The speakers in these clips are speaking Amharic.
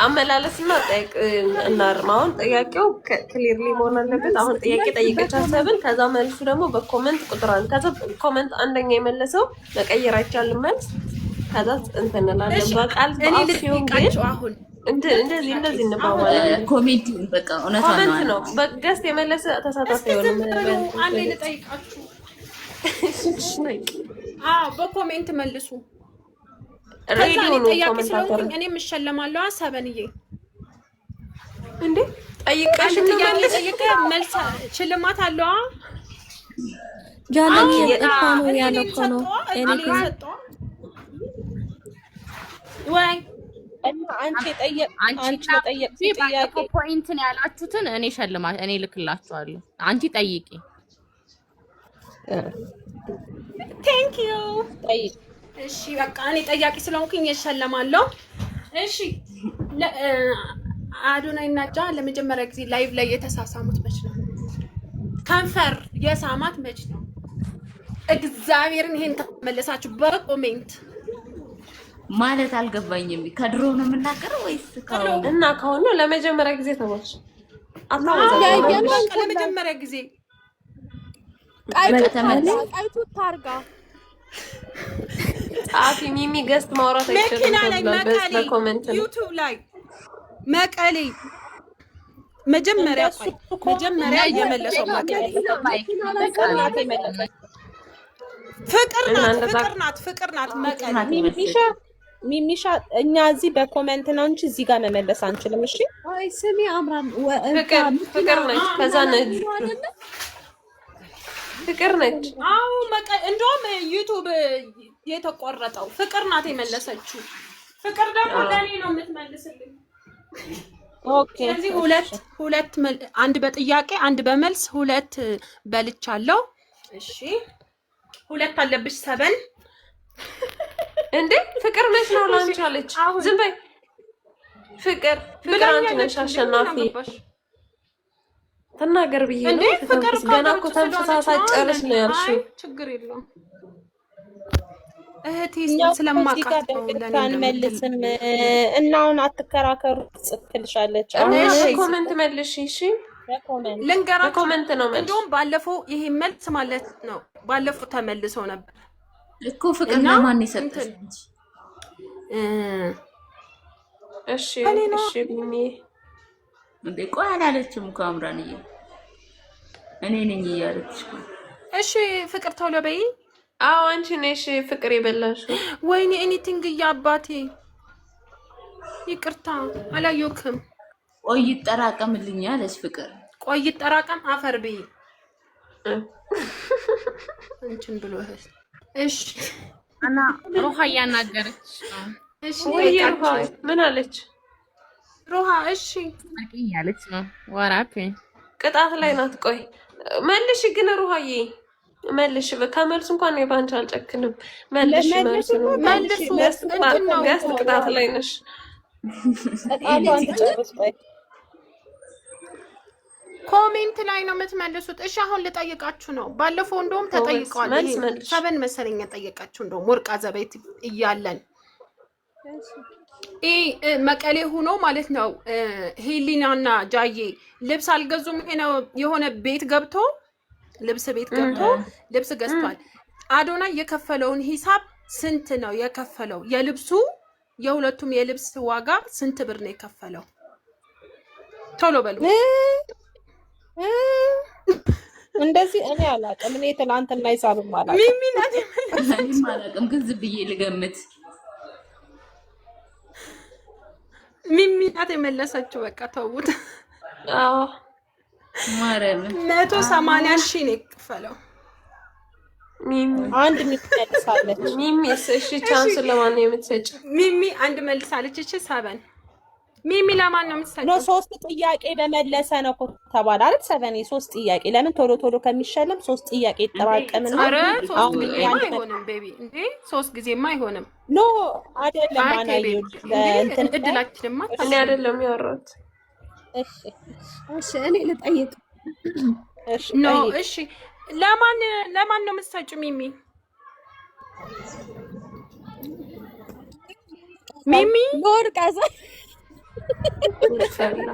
አመላለስና ጠይቅ እናርማውን ጥያቄው ክሊርሊ መሆን አለበት። አሁን ጥያቄ ጠይቀች አሰብን። ከዛ መልሱ ደግሞ በኮመንት ቁጥራን ከዛ ኮመንት አንደኛ የመለሰው መቀየር አይቻልም መልስ። ከዛ እንትን እንላለን በቃል ሲሆን ግን አሁን እንደዚህ እንባባላለን። ኮሜንት በቃ ኮመንት ነው በገስት የመለሰ ተሳታፊ ሆነ። አንዴ ልጠይቃችሁ። በኮሜንት መልሱ። ሬዲዮ ነው ጥያቄ ኮሜንታተር ስለሆንኩኝ እኔም እሸለማለሁ። ሰበንዬ እንዴ ጠይቀሽ ጥያቄ ጠይቀ መልስ ሽልማት አለው። ጃለኝ እኮ ነው ያለው እኮ ነው እኔ ወይ አንቺ ጠየቅሽ ጥያቄ ፖይንትን ያላችሁትን እኔ እኔ ልክላችኋለሁ። አንቺ ጠይቂ። ቴንክ ዩ ጠይቅ። እሺ በቃ እኔ ጠያቂ ስለሆንኩኝ እሸለማለሁ። እሺ አዶናይ እና ጃ ለመጀመሪያ ጊዜ ላይቭ ላይ የተሳሳሙት መች ነው? ከንፈር የሳማት መች ነው? እግዚአብሔርን ይሄን ተመለሳችሁ በኮሜንት ማለት አልገባኝም። ከድሮ ነው የምናገረው ወይስ እና ከሆነ ለመጀመሪያ ጊዜ ተሞች ለመጀመሪያ ጊዜ ቃይቱ ታርጋ ጻፊ ሚሚ ገስት ማውራት አይችልም። መኪና ላይ መቀሌ በኮሜንት ዩቲዩብ ላይ መቀሌ መጀመሪያ የመለሰው ፍቅር ናት መቀሌ ሚሚሻ እኛ እዚህ በኮሜንት ነው እንጂ እዚህ ጋር መመለስ አንችልም። እሺ አይ ስሚ አምራን ፍቅር ነች። ከዛ ነች ፍቅር ነች። አዎ እንደውም ዩቲዩብ የተቆረጠው ፍቅር ናት የመለሰችው። ፍቅር ደግሞ ለኔ ነው የምትመልስልኝ። ኦኬ ስለዚህ ሁለት አንድ በጥያቄ አንድ በመልስ ሁለት በልቻለሁ። እሺ ሁለት አለብሽ ሰበን እንዴ ፍቅር ነች ነው ላንቺ አለች። ዝም በይ ፍቅር አንቺ ነሽ አሸናፊ ተናገር ብዬ ነው። ፍቅር ገና እኮ ተንፈሳሳ ጨርስ ነው ያልሽው። ችግር የለውም እህቴ ስለማውቃት ነው አንመልስም እና አሁን አትከራከሩ ጽፍልሻለች። እሺ ኮሜንት መልሽ። እሺ ልንገራችሁ ኮሜንት ነው መልሽ። እንደውም ባለፈው ይሄ መልስ ማለት ነው ባለፈው ተመልሰው ነበር እኮ ፍቅር ለማን ይሰጥሽ? እሺ ሚሚ እንዴ ቆይ አላለችም እኮ አምራንዬ እኔ ነኝ እያለች። እሺ ፍቅር ቶሎ በይ። አዎ አንቺ ነሽ ፍቅር የበላሽው። ወይኔ ኤኒቲንግ አባቴ ይቅርታ አላየሁክም። ቆይ ይጠራቀምልኝ አለች ፍቅር። ቆይ ይጠራቀም አፈር በይ እንትን ብሎ እሺ እና ሩሃ ያናገረች። እሺ ሩሃ ምን አለች? ሩሃ እሺ ያለች ነው ወራፒ ቅጣት ላይ ናት። ቆይ መልሽ ግን ሩሃዬ መልሽ። ከመልስ እንኳን የባንቺ አልጨክንም። መልሽ ገስት ቅጣት ላይ ነሽ። ኮሜንት ላይ ነው የምትመልሱት። እሺ አሁን ልጠይቃችሁ ነው። ባለፈው እንደውም ተጠይቀዋል። ሰበን መሰለኝ ጠየቃችሁ። እንደውም ወርቃ ዘበይት እያለን መቀሌ ሆኖ ማለት ነው ሄሊናና ጃዬ ልብስ አልገዙም። የሆነ ቤት ገብቶ ልብስ ገዝቷል። አዶናይ የከፈለውን ሂሳብ ስንት ነው የከፈለው? የልብሱ የሁለቱም የልብስ ዋጋ ስንት ብር ነው የከፈለው? ቶሎ በሉ። እንደዚህ እኔ አላውቅም። እኔ ትናንትና ሂሳብም አላውቅም። እኔም አላውቅም፣ ግን ዝም ብዬ ልገምት። ሚሚ ናት የመለሰችው። በቃ ተውት። አዎ ማረም 180 ሺህ ነው የከፈለው። ሚሚ አንድ መልሳለች። ሚሚ እሺ ቻንስ ለማን ነው የምትሰጪው? ሚሚ አንድ መልሳለች። እሺ ሰበን ሚሚ ለማን ነው የምትሰጪው? ነው 3 ጥያቄ በመለሰ ነው እኮ ተባለ አይደል? ሰበን 3 ጥያቄ ለምን ቶሎ ከሚሸለም 3 ጥያቄ ይጠራቀምና አሁን አይሆንም ቤቢ እንዴ 3 ጊዜማ አይሆንም። ኖ አይደለም አናየው እንትን እድላችንማ እኔ አይደለም ያወራሁት። እሺ እኔ ልጠይቅ። ኖ እሺ ለማን ነው የምትሰጪው? ሚሚ ወርቃ ፈላ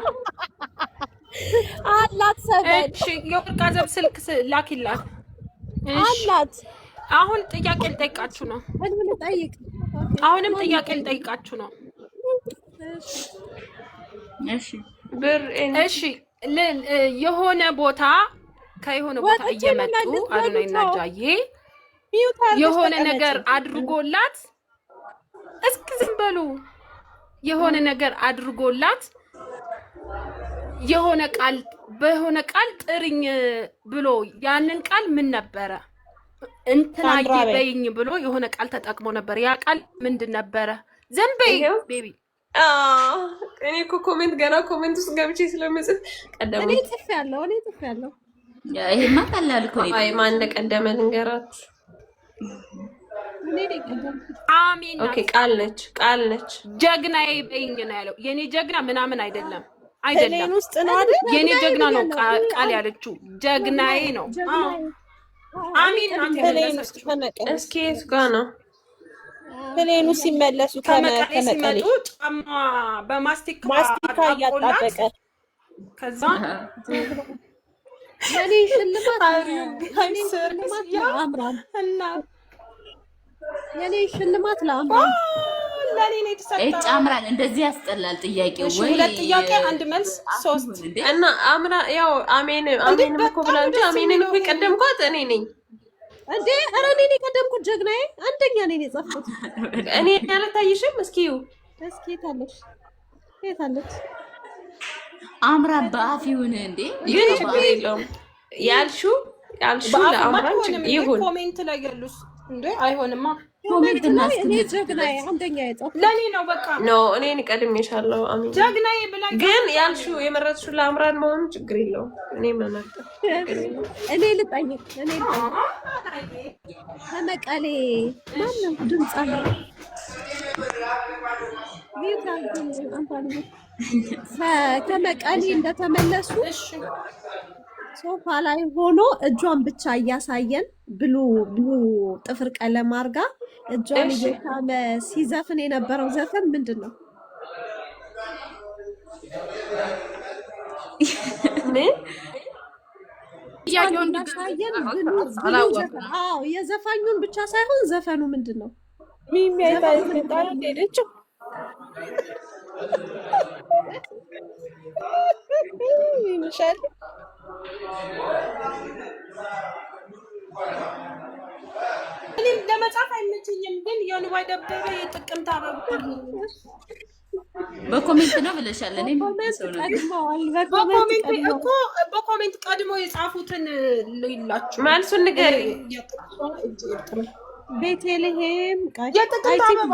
አላት ሰበን እሺ የወርቅ አዘብ ስልክ ላኪላት አላት። አሁን ጥያቄ ልጠይቃችሁ ነው። ምን ልጠይቅ? አሁንም ጥያቄ ልጠይቃችሁ ነው። እሺ ብር እሺ የሆነ ቦታ ከየሆነ ቦታ እየመጡ አዶናይና ጃዬ የሆነ ነገር አድርጎላት እስኪ ዝም በሉ። የሆነ ነገር አድርጎላት በሆነ ቃል ጥሪኝ ብሎ ያንን ቃል ምን ነበረ? እንትናዬ በይኝ ብሎ የሆነ ቃል ተጠቅሞ ነበር። ያ ቃል ምንድን ነበረ? ዘንበይ ቤቢ እኔ እኮ ኮሜንት ውስጥ ገብቼ ስለምጽፍ ቀደም እኔ ጽፌያለሁ። ይሄማ ቀላል እኮ ነው። አይ ማን እንደቀደመ ልንገራት። አሜን። ኦኬ ቃል ነች። ጀግናዬ በይኝ ነው ያለው። የኔ ጀግና ምናምን አይደለም። ፕሌን ውስጥ ነው አይደል? የኔ ጀግና ነው ቃል ያለችው። ጀግናዬ ነው። አሜን። ፕሌን ውስጥ ከመቀሌ እስኪ የት ጋር ነው? ፕሌኑ ሲመለሱ ከመቀሌ ሲመጡ ጫማ በማስቲካ እያጣበቀ ከዛ ለኔ ሽልማት ለአምራን የኔ ሽልማት ለአምራን ለኔ ነው የተሰጠው። አምራን እንደዚህ ያስጠላል ጥያቄው። ወይ ሁለት ጥያቄ አንድ መልስ 3 እና አምራ ያው አሜን እኮ ብላ እንጂ አሜንን እኮ የቀደምኳት እኔ ነኝ እንዴ? ኧረ እኔ ነኝ የቀደምኩት። ጀግናዬ አንደኛ ነኝ የጻፍኩት እኔ። ያልታይሽም? እስኪ የታለች አምራን በአፊውን እንዴ? ግን ችግር የለውም ያልሽው ለአምራን ይሁን። ኮሜንት ላይ ያሉስ እንዴ? አይሆንማ። ኮሜንት እና እኔ ጀግናዬ አንደኛ የጻፍኩት ለኔ ነው። በቃ ኖ እኔን ቀድሜሻለሁ። አሜን ጀግናዬ ብላ ግን ያልሽው የመረጥሽው ለአምራን መሆኑ ችግር የለውም። እኔ መመጣ እኔ ልጠይቅ ከመቀሌ ማንም ድምፅ አለ ከመቀሌ እንደተመለሱ ሶፋ ላይ ሆኖ እጇን ብቻ እያሳየን ብሉ ጥፍር ቀለም አርጋ እጇን እየሳመ ሲዘፍን የነበረው ዘፈን ምንድን ነው? ምን ያሳየን የዘፋኙን ብቻ ሳይሆን ዘፈኑ ምንድን ነው? ሄደችው ይሻል እኔም ለመጻፍ አይመችኝም። ግን የሆነ ባይደበረ የጥቅምት አበባ በኮሜንት ነው ብለሻል። እኔ በኮሜንት ቀድሞ የጻፉትን ልላችሁ መልሱን ንገሪ። ቤተልሔም የጥቅምት አበባ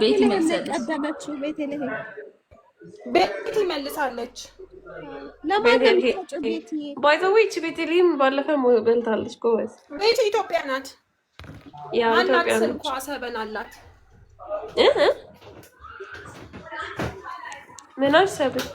ቤት ይመልሳለች። ቀደመችው ቤተልሔም ቤት ይመልሳለች። ለማንም ባይ ዘ ዌይ ቤተልሔም ባለፈው በልታለች። ጎበዝ ቤት ኢትዮጵያ ናት። ያ ኢትዮጵያ ናት። ስልኳ ሰበን አላት። ምን አሰብን?